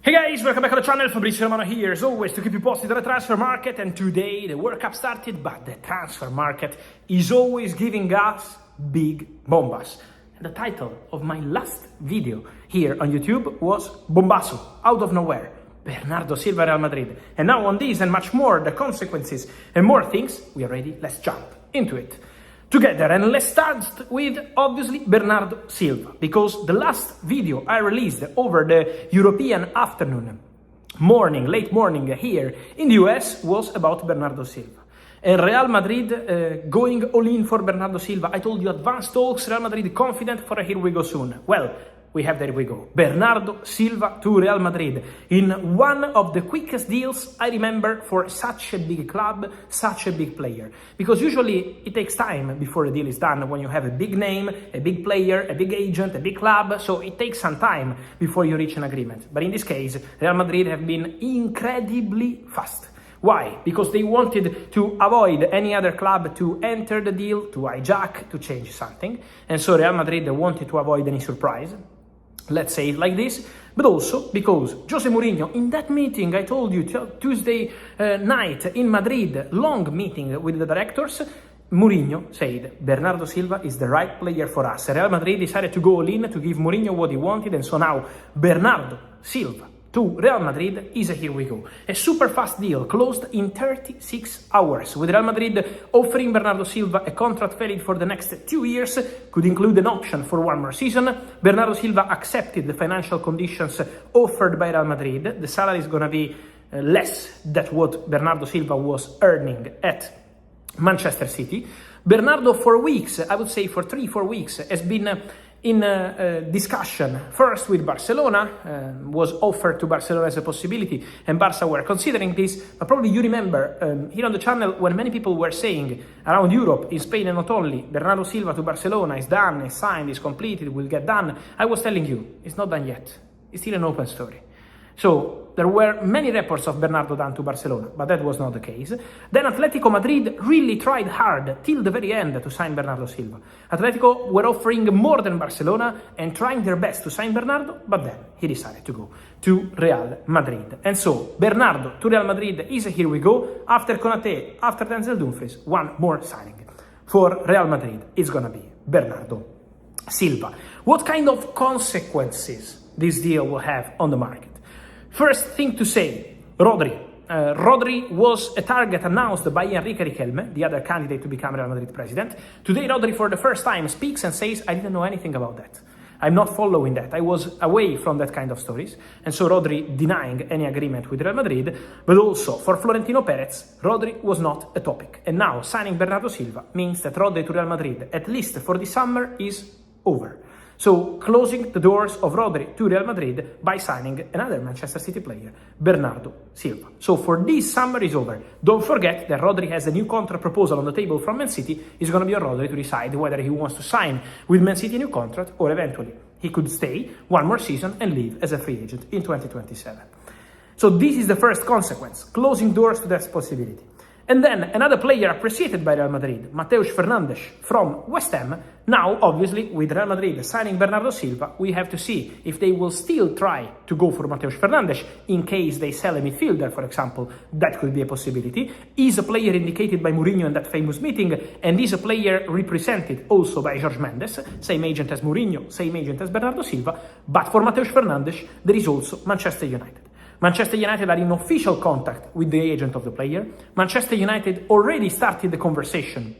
Hey guys, welcome back to the channel. Fabrizio Romano here, as always, to keep you posted on the transfer market. And today the World Cup started, but the transfer market is always giving us big bombas. And the title of my last video here on YouTube was Bombasso, out of nowhere. Bernardo Silva, Real Madrid. And now on this and much more, the consequences and more things, we are ready. Let's jump into it together. And let's start with, obviously, Bernardo Silva, because the last video I released over the European afternoon, late morning here in the US was about Bernardo Silva. And Real Madrid going all in for Bernardo Silva. I told you advanced talks, Real Madrid confident for a here we go soon. Well, there we go. Bernardo Silva to Real Madrid in one of the quickest deals I remember for such a big club, such a big player. Because usually it takes time before a deal is done when you have a big name, a big player, a big agent, a big club. So it takes some time before you reach an agreement. But in this case, Real Madrid have been incredibly fast. Why? Because they wanted to avoid any other club to enter the deal, to hijack, to change something. And so Real Madrid wanted to avoid any surprise. Let's say it like this, but also because Jose Mourinho, in that meeting I told you Tuesday night in Madrid, long meeting with the directors, Mourinho said Bernardo Silva is the right player for us. Real Madrid decided to go all in to give Mourinho what he wanted, and so now Bernardo Silva to Real Madrid is a here we go. A super fast deal closed in 36 hours, with Real Madrid offering Bernardo Silva a contract valid for the next 2 years, could include an option for one more season. Bernardo Silva accepted the financial conditions offered by Real Madrid. The salary is going to be less than what Bernardo Silva was earning at Manchester City. Bernardo for weeks, I would say for 3-4 weeks, has been in discussion first with Barcelona, was offered to Barcelona as a possibility, and Barca were considering this. But probably you remember here on the channel when many people were saying around Europe, in Spain and not only, Bernardo Silva to Barcelona is done, is signed, is completed, will get done. I was telling you, it's not done yet. It's still an open story. So there were many reports of Bernardo done to Barcelona, but that was not the case. Then Atletico Madrid really tried hard till the very end to sign Bernardo Silva. Atletico were offering more than Barcelona and trying their best to sign Bernardo, but then he decided to go to Real Madrid. And so Bernardo to Real Madrid is a here we go. After Konate, after Denzel Dumfries, one more signing for Real Madrid is going to be Bernardo Silva. What kind of consequences this deal will have on the market? First thing to say, Rodri. Rodri was a target announced by Enrique Riquelme, the other candidate to become Real Madrid president. Today, Rodri for the first time speaks and says, I didn't know anything about that. I'm not following that. I was away from that kind of stories. And so Rodri denying any agreement with Real Madrid. But also, for Florentino Perez, Rodri was not a topic. And now, signing Bernardo Silva means that Rodri to Real Madrid, at least for this summer, is over. So, closing the doors of Rodri to Real Madrid by signing another Manchester City player, Bernardo Silva. So, for this summer is over. Don't forget that Rodri has a new contract proposal on the table from Man City. It's going to be on Rodri to decide whether he wants to sign with Man City a new contract or eventually he could stay one more season and leave as a free agent in 2027. So, this is the first consequence, closing doors to that possibility. And then another player appreciated by Real Madrid, Mateus Fernandes from West Ham. Now, obviously, with Real Madrid signing Bernardo Silva, we have to see if they will still try to go for Mateus Fernandes in case they sell a midfielder, for example. That could be a possibility. Is a player indicated by Mourinho in that famous meeting, and is a player represented also by Jorge Mendes, same agent as Mourinho, same agent as Bernardo Silva. But for Mateus Fernandes, there is also Manchester United. Manchester United are in official contact with the agent of the player. Manchester United already started the conversation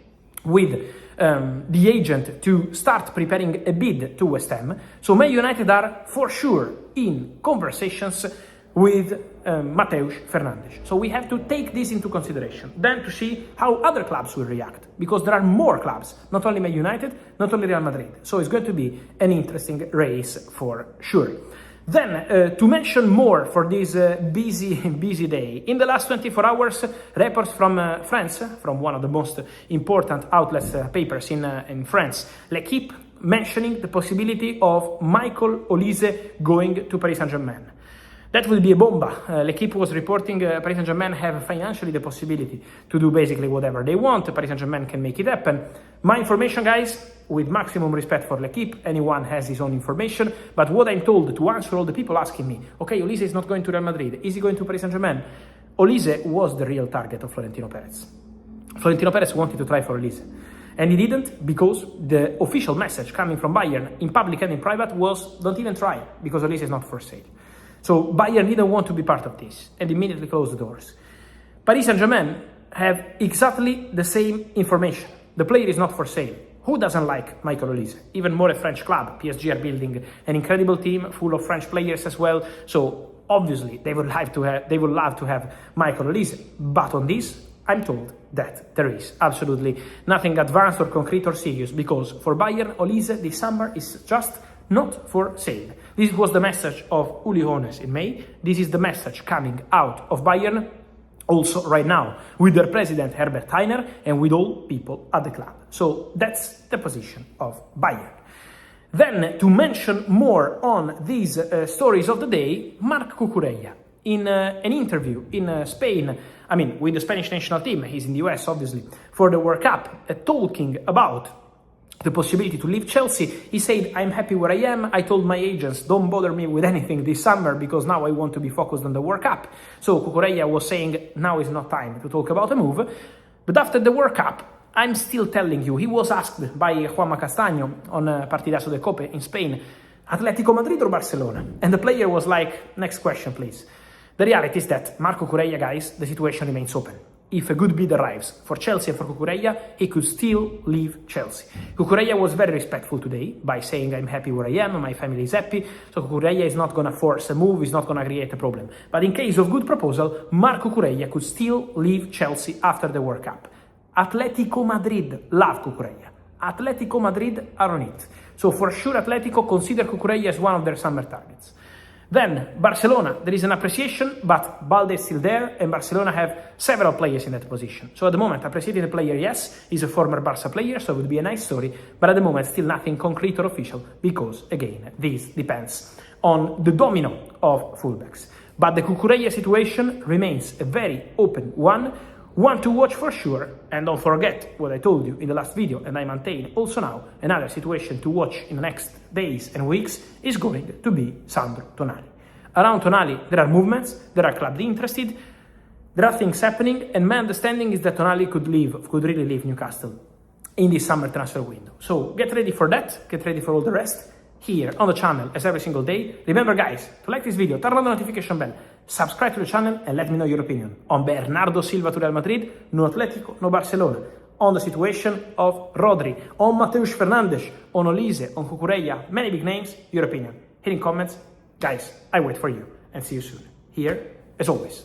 with the agent to start preparing a bid to West Ham. So Man United are for sure in conversations with Mateus Fernandes. So we have to take this into consideration, then to see how other clubs will react, because there are more clubs, not only Man United, not only Real Madrid. So it's going to be an interesting race for sure. Then, to mention more for this busy day, in the last 24 hours, reports from France, from one of the most important outlets, papers in France, L'Equipe, mentioning the possibility of Michael Olise going to Paris Saint-Germain. That will be a bomba. L'Equipe was reporting Paris Saint-Germain have financially the possibility to do basically whatever they want. Paris Saint-Germain can make it happen. My information, guys, with maximum respect for L'Equipe, anyone has his own information, but what I'm told to answer all the people asking me, okay, Olise is not going to Real Madrid, is he going to Paris Saint-Germain? Olise was the real target of Florentino Perez. Florentino Perez wanted to try for Olise. And he didn't because the official message coming from Bayern in public and in private was don't even try because Olise is not for sale. So Bayern didn't want to be part of this and immediately closed the doors. Paris Saint-Germain have exactly the same information. The player is not for sale. Who doesn't like Michael Olise? Even more a French club. PSG are building an incredible team full of French players as well. So obviously they would love to have Michael Olise. But on this, I'm told that there is absolutely nothing advanced or concrete or serious because for Bayern, Olise this summer is just not for sale. This was the message of Uli Hoeneß in May. This is the message coming out of Bayern also right now with their president Herbert Hainer and with all people at the club. So that's the position of Bayern. Then to mention more on these stories of the day, Marc Cucurella in an interview in Spain, with the Spanish national team, he's in the US obviously, for the World Cup, talking about the possibility to leave Chelsea. He said, I'm happy where I am. I told my agents, don't bother me with anything this summer because now I want to be focused on the World Cup. So Cucurella was saying, now is not time to talk about a move. But after the World Cup, I'm still telling you, he was asked by Juanma Castaño on Partidazo de Cope in Spain, Atletico Madrid or Barcelona? And the player was like, next question, please. The reality is that Marc Cucurella, guys, the situation remains open. If a good bid arrives for Chelsea and for Cucurella, he could still leave Chelsea. Cucurella was very respectful today by saying, I'm happy where I am, my family is happy, so Cucurella is not going to force a move, he's not going to create a problem. But in case of good proposal, Marc Cucurella could still leave Chelsea after the World Cup. Atletico Madrid love Cucurella. Atletico Madrid are on it. So for sure Atletico consider Cucurella as one of their summer targets. Then, Barcelona, there is an appreciation, but Balde is still there, and Barcelona have several players in that position. So at the moment, appreciating the player, yes, he's a former Barca player, so it would be a nice story, but at the moment, still nothing concrete or official, because, again, this depends on the domino of fullbacks. But the Cucurella situation remains a very open one to watch for sure, and don't forget what I told you in the last video, and I maintain also now, another situation to watch in the next days and weeks is going to be Sandro Tonali. Around Tonali, there are movements, there are clubs interested, there are things happening, and my understanding is that Tonali could really leave Newcastle in this summer transfer window. So get ready for that, get ready for all the rest, here on the channel as every single day. Remember guys, to like this video, turn on the notification bell, subscribe to the channel and let me know your opinion on Bernardo Silva to Real Madrid, no Atletico, no Barcelona, on the situation of Rodri, on Mateus Fernandes, on Olise, on Cucurella, many big names, your opinion. Here in comments, guys, I wait for you and see you soon. Here, as always.